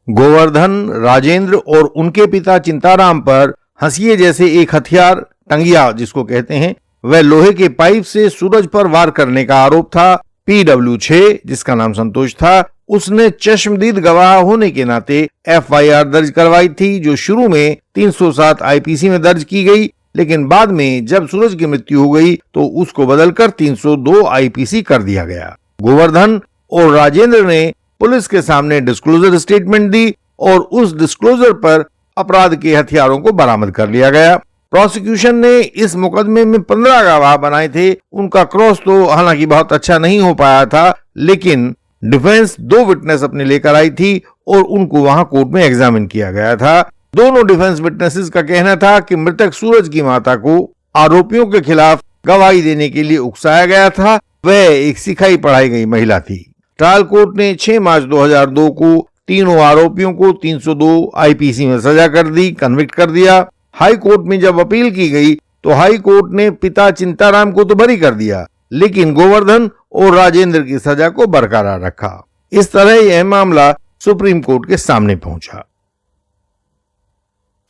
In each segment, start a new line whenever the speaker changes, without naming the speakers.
गोवर्धन, राजेंद्र और उनके पिता चिंताराम पर हंसिए जैसे एक हथियार, टंगिया जिसको कहते हैं, वह लोहे के पाइप से सूरज पर वार करने का आरोप था। PW6 जिसका नाम संतोष था, उसने चश्मदीद गवाह होने के नाते FIR दर्ज करवाई थी, जो शुरू में 307 IPC में दर्ज की गई, लेकिन बाद में जब सूरज की मृत्यु हो गई तो उसको बदलकर 302 IPC कर दिया गया। गोवर्धन और राजेंद्र ने पुलिस के सामने डिस्क्लोजर स्टेटमेंट दी और उस डिस्क्लोजर पर अपराध के हथियारों को बरामद कर लिया गया। प्रोसिक्यूशन ने इस मुकदमे में 15 गवाह बनाए थे। उनका क्रॉस तो हालांकि बहुत अच्छा नहीं हो पाया था, लेकिन डिफेंस 2 विटनेस अपने लेकर आई थी और उनको वहां कोर्ट में एग्जामिन किया गया था। दोनों डिफेंस विटनेसेस का कहना था कि मृतक सूरज की माता को आरोपियों के खिलाफ गवाही देने के लिए उकसाया गया था। वह एक सिखाई पढ़ाई गई महिला थी। ट्रायल कोर्ट ने 6 मार्च 2002 को तीनों आरोपियों को 302 IPC में सजा कर दी, कन्विक्ट कर दिया। हाई कोर्ट में जब अपील की गई तो हाई कोर्ट ने पिता चिंताराम को तो बरी कर दिया, लेकिन गोवर्धन और राजेंद्र की सजा को बरकरार रखा। इस तरह यह मामला सुप्रीम कोर्ट के सामने पहुंचा।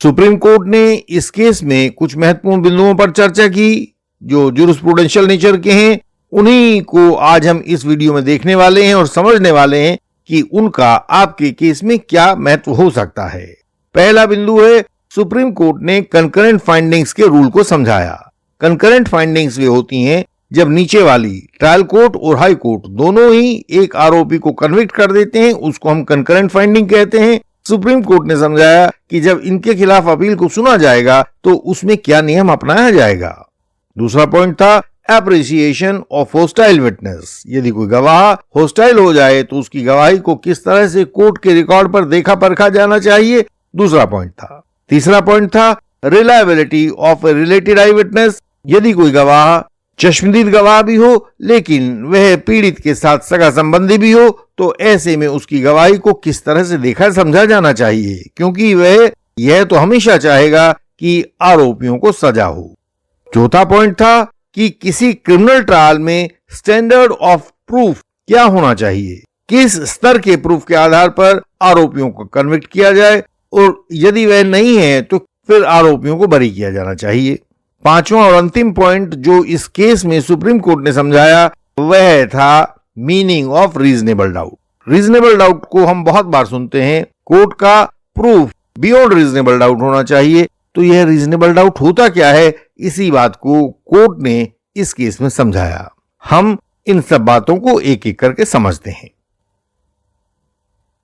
सुप्रीम कोर्ट ने इस केस में कुछ महत्वपूर्ण बिंदुओं पर चर्चा की जो जूरिस्प्रूडेंशियल नेचर के हैं। उन्हीं को आज हम इस वीडियो में देखने वाले हैं और समझने वाले हैं कि उनका आपके केस में क्या महत्व हो सकता है। पहला बिंदु है, सुप्रीम कोर्ट ने कंकरेंट फाइंडिंग्स के रूल को समझाया। कंकरेंट फाइंडिंग्स वे होती हैं जब नीचे वाली ट्रायल कोर्ट और हाई कोर्ट दोनों ही एक आरोपी को कन्विक्ट कर देते हैं, उसको हम कंकरेंट फाइंडिंग कहते हैं। सुप्रीम कोर्ट ने समझाया कि जब इनके खिलाफ अपील को सुना जाएगा तो उसमें क्या नियम अपनाया जाएगा। दूसरा पॉइंट था एप्रिसिएशन ऑफ होस्टाइल विटनेस। यदि कोई गवाह होस्टाइल हो जाए तो उसकी गवाही को किस तरह से कोर्ट के रिकॉर्ड पर देखा परखा जाना चाहिए, दूसरा पॉइंट था। तीसरा पॉइंट था reliability of A related I witness. यदि कोई गवाह चश्मदीद गवाह भी हो लेकिन वह पीड़ित के साथ सगा संबंधी भी हो तो ऐसे में उसकी गवाही को किस तरह से देखा समझा जाना चाहिए, क्योंकि वह यह तो हमेशा चाहेगा कि आरोपियों को सजा हो। चौथा पॉइंट था कि किसी क्रिमिनल ट्रायल में स्टैंडर्ड ऑफ प्रूफ क्या होना चाहिए, किस स्तर के प्रूफ के आधार पर आरोपियों को कन्विक्ट किया जाए और यदि वह नहीं है तो फिर आरोपियों को बरी किया जाना चाहिए। पांचवा और अंतिम पॉइंट जो इस केस में सुप्रीम कोर्ट ने समझाया वह था meaning of reasonable doubt. Reasonable doubt को हम बहुत बार सुनते हैं, कोर्ट का प्रूफ बियॉन्ड रीजनेबल डाउट होना चाहिए। तो यह रीजनेबल डाउट होता क्या है, इसी बात को कोर्ट ने इस केस में समझाया। हम इन सब बातों को एक एक करके समझते हैं।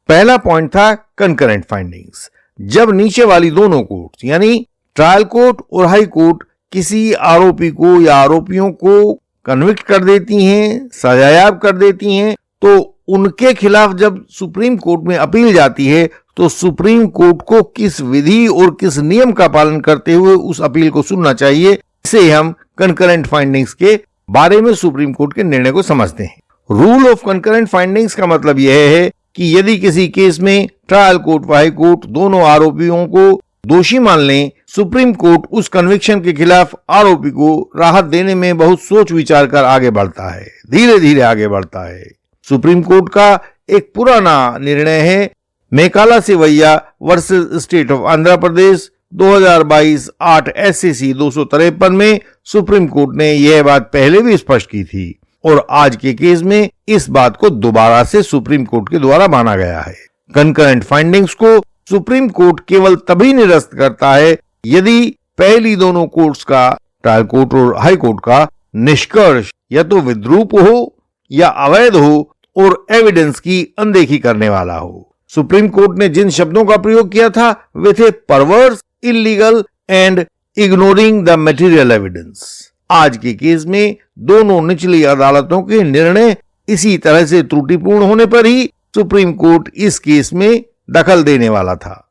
पहला पॉइंट था कंकरेंट फाइंडिंग्स। जब नीचे वाली दोनों कोर्ट यानी ट्रायल कोर्ट और हाई कोर्ट किसी आरोपी को या आरोपियों को कन्विक्ट कर देती हैं, सजायाब कर देती हैं, तो उनके खिलाफ जब सुप्रीम कोर्ट में अपील जाती है तो सुप्रीम कोर्ट को किस विधि और किस नियम का पालन करते हुए उस अपील को सुनना चाहिए, इसे हम कंकरेंट फाइंडिंग्स के बारे में सुप्रीम कोर्ट के निर्णय को समझते हैं। रूल ऑफ कंकरेंट फाइंडिंग्स का मतलब यह है कि यदि किसी केस में ट्रायल कोर्ट व हाई कोर्ट दोनों आरोपियों को दोषी मान लें, सुप्रीम कोर्ट उस कन्विक्शन के खिलाफ आरोपी को राहत देने में बहुत सोच विचार कर आगे बढ़ता है, धीरे धीरे आगे बढ़ता है। सुप्रीम कोर्ट का एक पुराना निर्णय है Mekala Sivaiah versus state of Andhra Pradesh 2022 8 SCC 253 में सुप्रीम कोर्ट ने यह बात पहले भी स्पष्ट की थी और आज के केस में इस बात को दोबारा से सुप्रीम कोर्ट के द्वारा माना गया है। कंकरेंट फाइंडिंग्स को सुप्रीम कोर्ट केवल तभी निरस्त करता है यदि पहली दोनों कोर्ट्स का, ट्रायल कोर्ट और हाई कोर्ट का निष्कर्ष या तो विद्रूप हो या अवैध हो और एविडेंस की अनदेखी करने वाला हो। सुप्रीम कोर्ट ने जिन शब्दों का प्रयोग किया था वे थे परवर्स, illegal and ignoring the material evidence. आज के केस में दोनों निचली अदालतों के निर्णय इसी तरह से त्रुटिपूर्ण होने पर ही सुप्रीम कोर्ट इस केस में दखल देने वाला था।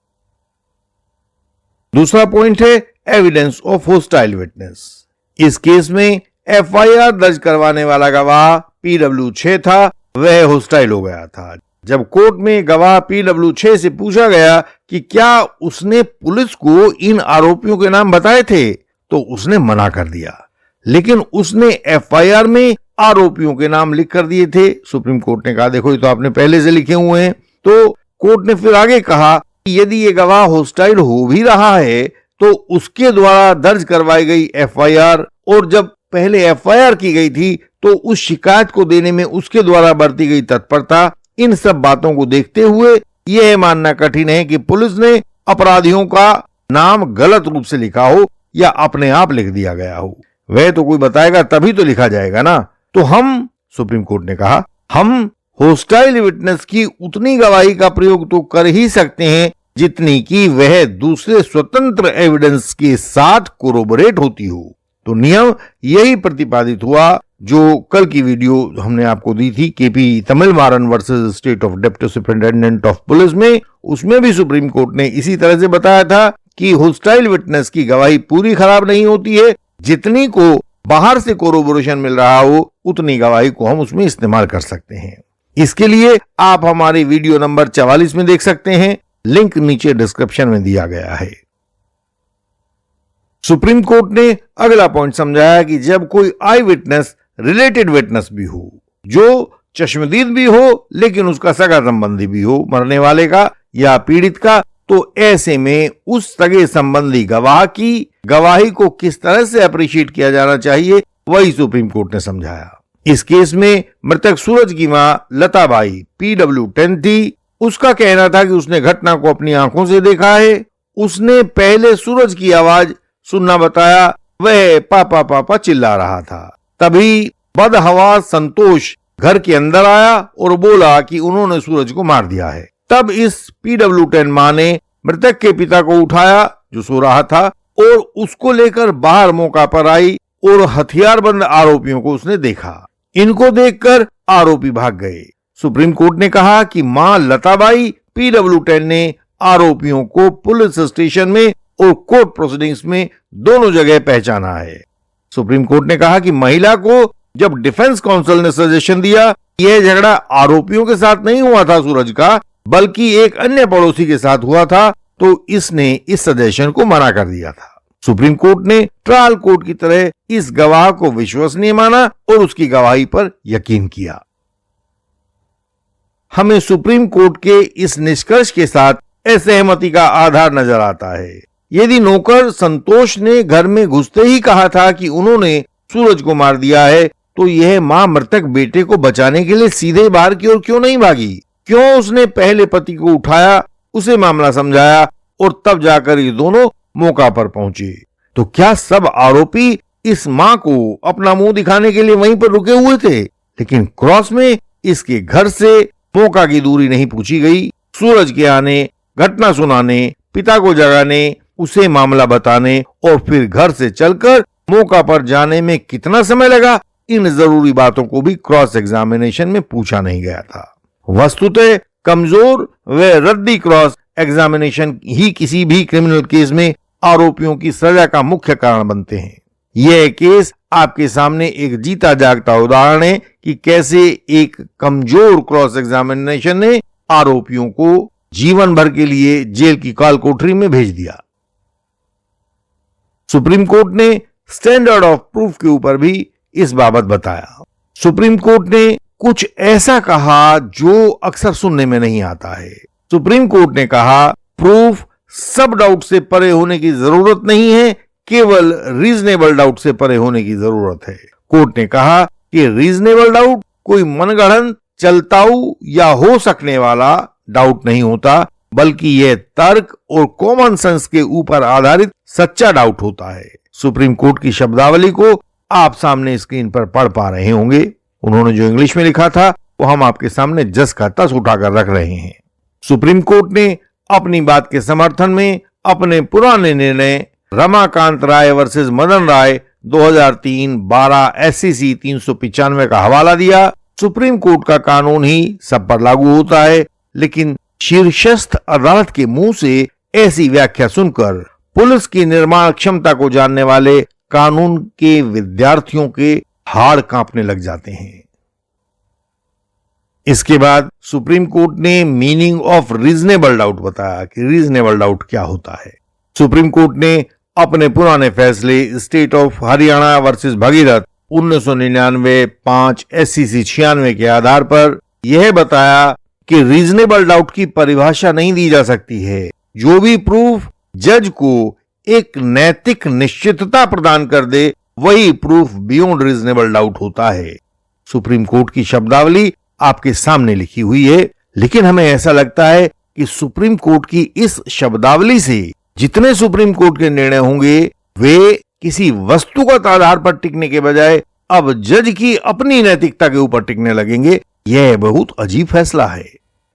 दूसरा पॉइंट है एविडेंस ऑफ होस्टाइल विटनेस। इस केस में FIR दर्ज करवाने वाला गवाह PW6 था, वह होस्टाइल हो गया था। जब कोर्ट में गवाह PW6 से पूछा गया कि क्या उसने पुलिस को इन आरोपियों के नाम बताए थे तो उसने मना कर दिया, लेकिन उसने FIR में आरोपियों के नाम लिख कर दिए थे। सुप्रीम कोर्ट ने कहा देखो ये तो आपने पहले से लिखे हुए हैं। तो कोर्ट ने फिर आगे कहा कि यदि ये गवाह होस्टाइल हो भी रहा है तो उसके द्वारा दर्ज करवाई गई एफआईआर और जब पहले एफआईआर की गई थी तो उस शिकायत को देने में उसके द्वारा बरती गई तत्परता, इन सब बातों को देखते हुए यह मानना कठिन है कि पुलिस ने अपराधियों का नाम गलत रूप से लिखा हो या अपने आप लिख दिया गया हो। वह तो कोई बताएगा तभी तो लिखा जाएगा ना। तो हम, सुप्रीम कोर्ट ने कहा, हम होस्टाइल विटनेस की उतनी गवाही का प्रयोग तो कर ही सकते हैं जितनी कि वह दूसरे स्वतंत्र एविडेंस के साथ कोरोबोरेट होती हो। तो नियम यही प्रतिपादित हुआ जो कल की वीडियो हमने आपको दी थी KP Tamilmaran versus state of deputy superintendent of police में। उसमें भी सुप्रीम कोर्ट ने इसी तरह से बताया था कि होस्टाइल विटनेस की गवाही पूरी खराब नहीं होती है, जितनी को बाहर से कोरोबोरेशन मिल रहा हो उतनी गवाही को हम उसमें इस्तेमाल कर सकते हैं। इसके लिए आप हमारे वीडियो नंबर 44 में देख सकते हैं, लिंक नीचे डिस्क्रिप्शन में दिया गया है। सुप्रीम कोर्ट ने अगला पॉइंट समझाया कि जब कोई आई विटनेस रिलेटेड विटनेस भी हो, जो चश्मदीद भी हो लेकिन उसका सगा संबंधी भी हो, मरने वाले का या पीड़ित का, तो ऐसे में उस सगे संबंधी गवाह की गवाही को किस तरह से अप्रिशिएट किया जाना चाहिए वही सुप्रीम कोर्ट ने समझाया। इस केस में मृतक सूरज की मां लताबाई PW10 थी। उसका कहना था कि उसने घटना को अपनी आंखों से देखा है। उसने पहले सूरज की आवाज सुनना बताया, वह पापा पापा चिल्ला रहा था। तभी बदहवास संतोष घर के अंदर आया और बोला कि उन्होंने सूरज को मार दिया है। तब इस PW10 मां ने मृतक के पिता को उठाया जो सो रहा था और उसको लेकर बाहर मौका पर आई और हथियारबंद आरोपियों को उसने देखा। इनको देखकर आरोपी भाग गए। सुप्रीम कोर्ट ने कहा कि मां लताबाई PW10 ने आरोपियों को पुलिस स्टेशन में और कोर्ट प्रोसीडिंग्स में दोनों जगह पहचाना है। सुप्रीम कोर्ट ने कहा कि महिला को जब डिफेंस काउंसिल ने सजेशन दिया यह झगड़ा आरोपियों के साथ नहीं हुआ था सूरज का, बल्कि एक अन्य पड़ोसी के साथ हुआ था, तो इसने इस सजेशन को मना कर दिया था। सुप्रीम कोर्ट ने ट्रायल कोर्ट की तरह इस गवाह को विश्वसनीय माना और उसकी गवाही पर यकीन किया। हमें सुप्रीम कोर्ट के इस निष्कर्ष के साथ असहमति का आधार नजर आता है। यदि नौकर संतोष ने घर में घुसते ही कहा था कि उन्होंने सूरज को मार दिया है, तो यह मां मृतक बेटे को बचाने के लिए सीधे बाहर की ओर क्यों नहीं भागी? क्यों उसने पहले पति को उठाया, उसे मामला समझाया और तब जाकर ये दोनों मौका पर पहुंचे? तो क्या सब आरोपी इस मां को अपना मुंह दिखाने के लिए वहीं पर रुके हुए थे? लेकिन क्रॉस में इसके घर से मौका की दूरी नहीं पूछी गई। सूरज के आने, घटना सुनाने, पिता को जगाने, उसे मामला बताने और फिर घर से चलकर मौका पर जाने में कितना समय लगा, इन जरूरी बातों को भी क्रॉस एग्जामिनेशन में पूछा नहीं गया था। वस्तुतः कमजोर व रद्दी क्रॉस एग्जामिनेशन ही किसी भी क्रिमिनल केस में आरोपियों की सजा का मुख्य कारण बनते हैं। यह केस आपके सामने एक जीता जागता उदाहरण है कि कैसे एक कमजोर क्रॉस एग्जामिनेशन ने आरोपियों को जीवन भर के लिए जेल की काल कोठरी में भेज दिया। सुप्रीम कोर्ट ने स्टैंडर्ड ऑफ प्रूफ के ऊपर भी इस बाबत बताया। सुप्रीम कोर्ट ने कुछ ऐसा कहा जो अक्सर सुनने में नहीं आता है। सुप्रीम कोर्ट ने कहा प्रूफ सब डाउट से परे होने की जरूरत नहीं है, केवल रीजनेबल डाउट से परे होने की जरूरत है। कोर्ट ने कहा कि रीजनेबल डाउट कोई मनगढ़ंत, चलताऊ या हो सकने वाला डाउट नहीं होता, बल्कि यह तर्क और कॉमन सेंस के ऊपर आधारित सच्चा डाउट होता है। सुप्रीम कोर्ट की शब्दावली को आप सामने स्क्रीन पर पढ़ पा रहे होंगे। उन्होंने जो इंग्लिश में लिखा था वो हम आपके सामने जस का तस उठाकर रख रहे हैं। सुप्रीम कोर्ट ने अपनी बात के समर्थन में अपने पुराने निर्णय रमाकांत राय वर्सेस मदन राय 2003-12 SCC 395 का हवाला दिया। सुप्रीम कोर्ट का कानून ही सब पर लागू होता है, लेकिन शीर्षस्थ अदालत के मुंह से ऐसी व्याख्या सुनकर पुलिस की निर्माण क्षमता को जानने वाले कानून के विद्यार्थियों के हाड़ कांपने लग जाते हैं। इसके बाद सुप्रीम कोर्ट ने मीनिंग ऑफ रीजनेबल डाउट बताया कि रीजनेबल डाउट क्या होता है। सुप्रीम कोर्ट ने अपने पुराने फैसले state of Haryana versus Bhagirath 1999 5 SCC 96 के आधार पर यह बताया कि रीजनेबल डाउट की परिभाषा नहीं दी जा सकती है। जो भी प्रूफ जज को एक नैतिक निश्चितता प्रदान कर दे वही प्रूफ बियॉन्ड रीजनेबल डाउट होता है। सुप्रीम कोर्ट की शब्दावली आपके सामने लिखी हुई है, लेकिन हमें ऐसा लगता है कि सुप्रीम कोर्ट की इस शब्दावली से जितने सुप्रीम कोर्ट के निर्णय होंगे वे किसी वस्तुगत आधार पर टिकने के बजाय अब जज की अपनी नैतिकता के ऊपर टिकने लगेंगे। यह बहुत अजीब फैसला है।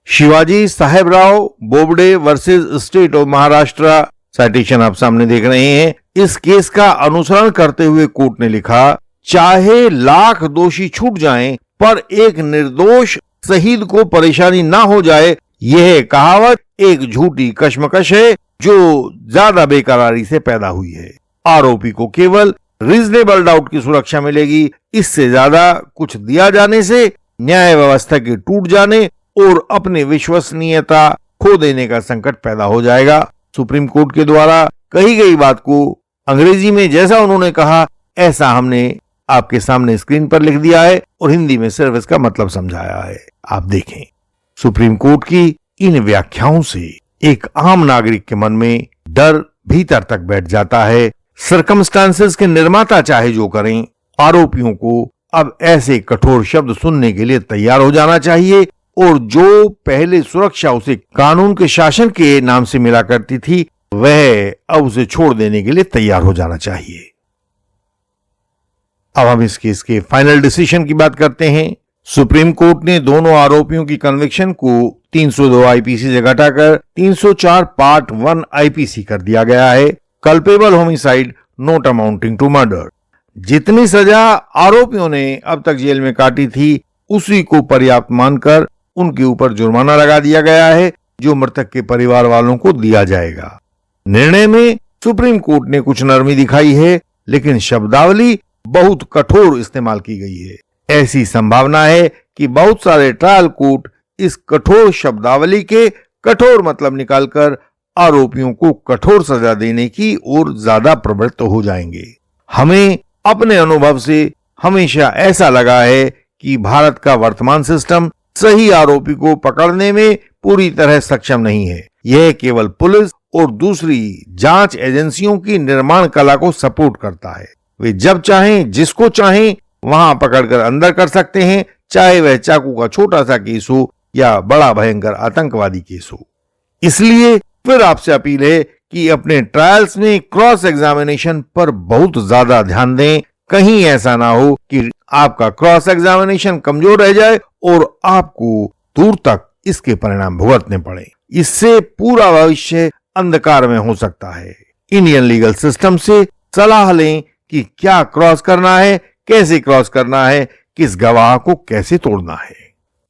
Shivaji Saheb Rao Bobde versus state of Maharashtra, citation आप सामने देख रहे हैं। इस केस का अनुसरण करते हुए कोर्ट ने लिखा, चाहे लाख दोषी छूट जाएं पर एक निर्दोष शहीद को परेशानी ना हो जाए, यह कहावत एक झूठी कश्मकश है जो ज्यादा बेकरारी से पैदा हुई है। आरोपी को केवल रीजनेबल डाउट की सुरक्षा मिलेगी, इससे ज्यादा कुछ दिया जाने से न्याय व्यवस्था के टूट जाने और अपनी विश्वसनीयता खो देने का संकट पैदा हो जाएगा। सुप्रीम कोर्ट के द्वारा कही गई बात को अंग्रेजी में जैसा उन्होंने कहा ऐसा हमने आपके सामने स्क्रीन पर लिख दिया है और हिंदी में सिर्फ इसका मतलब समझाया है। आप देखें, सुप्रीम कोर्ट की इन व्याख्याओं से एक आम नागरिक के मन में डर भीतर तक बैठ जाता है। सर्कमस्टांसेस के निर्माता चाहे जो करें, आरोपियों को अब ऐसे कठोर शब्द सुनने के लिए तैयार हो जाना चाहिए और जो पहले सुरक्षा उसे कानून के शासन के नाम से मिला करती थी वह अब उसे छोड़ देने के लिए तैयार हो जाना चाहिए। अब हम इस केस के फाइनल डिसीजन की बात करते हैं। सुप्रीम कोर्ट ने दोनों आरोपियों की कन्विक्शन को 302 आईपीसी से घटाकर 304 पार्ट 1 आईपीसी कर दिया गया है। Culpable homicide not amounting to murder. जितनी सजा आरोपियों ने अब तक जेल में काटी थी उसी को पर्याप्त मानकर उनके ऊपर जुर्माना लगा दिया गया है जो मृतक के परिवार वालों को दिया जाएगा। निर्णय में सुप्रीम कोर्ट ने कुछ नरमी दिखाई है, लेकिन शब्दावली बहुत कठोर इस्तेमाल की गई है। ऐसी संभावना है कि बहुत सारे ट्रायल कोर्ट इस कठोर शब्दावली के कठोर मतलब निकालकर आरोपियों को कठोर सजा देने की ओर ज्यादा प्रवृत्त हो जाएंगे। हमें अपने अनुभव से हमेशा ऐसा लगा है कि भारत का वर्तमान सिस्टम सही आरोपी को पकड़ने में पूरी तरह सक्षम नहीं है। यह केवल पुलिस और दूसरी जांच एजेंसियों की निर्माण कला को सपोर्ट करता है। वे जब चाहें जिसको चाहें वहां पकड़कर अंदर कर सकते हैं, चाहे वह चाकू का छोटा सा केस हो या बड़ा भयंकर आतंकवादी केस हो। इसलिए फिर आपसे अपील है कि अपने ट्रायल्स में क्रॉस एग्जामिनेशन पर बहुत ज्यादा ध्यान दें। कहीं ऐसा ना हो कि आपका क्रॉस एग्जामिनेशन कमजोर रह जाए और आपको दूर तक इसके परिणाम भुगतने पड़े। इससे पूरा भविष्य अंधकार में हो सकता है। इंडियन लीगल सिस्टम से सलाह लें कि क्या क्रॉस करना है, कैसे क्रॉस करना है, किस गवाह को कैसे तोड़ना है।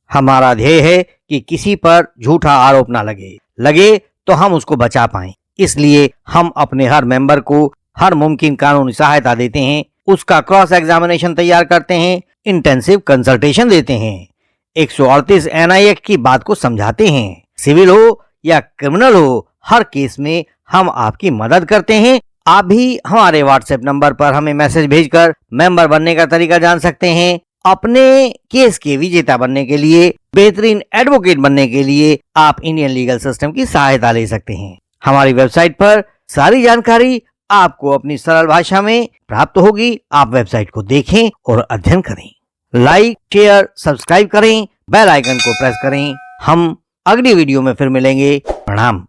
हमारा ध्येय है कि किसी पर झूठा आरोप ना लगे तो हम उसको बचा पाएं। इसलिए हम अपने हर मेंबर को हर मुमकिन कानूनी सहायता देते हैं, उसका क्रॉस एग्जामिनेशन तैयार करते हैं, इंटेंसिव कंसल्टेशन देते हैं, 138 NI एक्ट की बात को समझाते हैं। सिविल हो या क्रिमिनल हो, हर केस में हम आपकी मदद करते हैं। आप भी हमारे व्हाट्सएप नंबर पर हमें मैसेज भेजकर मेंबर बनने का तरीका जान सकते हैं। अपने केस के विजेता बनने के लिए, बेहतरीन एडवोकेट बनने के लिए आप इंडियन लीगल सिस्टम की सहायता ले सकते हैं। हमारी वेबसाइट पर सारी जानकारी आपको अपनी सरल भाषा में प्राप्त होगी। आप वेबसाइट को देखें और अध्ययन करें। लाइक, शेयर, सब्सक्राइब करें, बेल आइकन को प्रेस करें। हम अगली वीडियो में फिर मिलेंगे। प्रणाम।